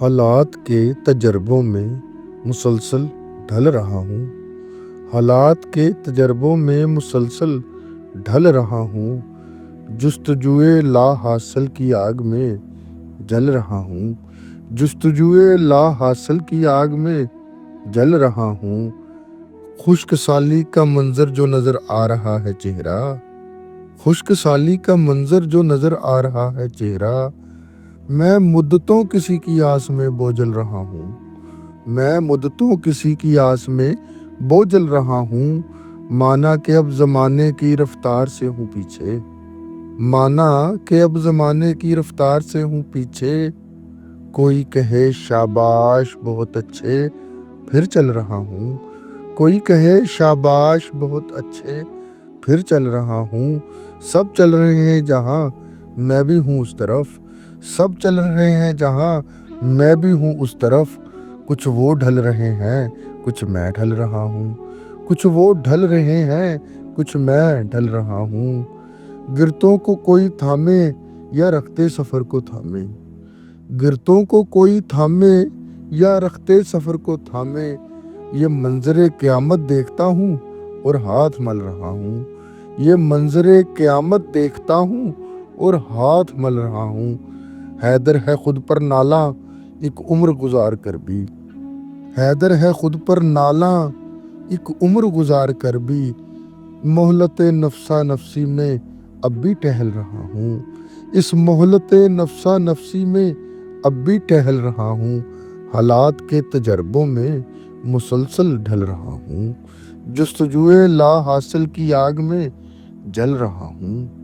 حالات کے تجربوں میں مسلسل ڈھل رہا ہوں حالات کے تجربوں میں مسلسل ڈھل رہا ہوں جستجوئے لا حاصل کی آگ میں جل رہا ہوں جستجوئے لا حاصل کی آگ میں جل رہا ہوں خشک سالی کا منظر جو نظر آ رہا ہے چہرہ خشک سالی کا منظر جو نظر آ رہا ہے چہرہ میں مدتوں کسی کی آس میں بوجھل رہا ہوں میں مدتوں کسی کی آس میں بوجھل رہا ہوں مانا کہ اب زمانے کی رفتار سے ہوں پیچھے مانا کہ اب زمانے کی رفتار سے ہوں پیچھے کوئی کہے شاباش بہت اچھے پھر چل رہا ہوں کوئی کہے شاباش بہت اچھے پھر چل رہا ہوں سب چل رہے ہیں جہاں میں بھی ہوں اس طرف سب چل رہے ہیں جہاں میں بھی ہوں اس طرف کچھ وہ ڈھل رہے ہیں کچھ میں ڈھل رہا ہوں کچھ وہ ڈھل رہے ہیں کچھ میں ڈھل رہا ہوں گرتوں کو کوئی تھامے یا رختے سفر کو تھامے گرتوں کو کوئی تھامے یا رختے سفر کو تھامے یہ منظر قیامت دیکھتا ہوں اور ہاتھ مل رہا ہوں یہ منظر قیامت دیکھتا ہوں اور ہاتھ مل رہا ہوں حیدر ہے خود پر نالا ایک عمر گزار کر بھی حیدر ہے خود پر نالا ایک عمر گزار کر بھی مہلت نفسا نفسی میں اب بھی ٹہل رہا ہوں اس مہلت نفسا نفسی میں اب بھی ٹہل رہا ہوں حالات کے تجربوں میں مسلسل ڈھل رہا ہوں جستجوئے لا حاصل کی آگ میں جل رہا ہوں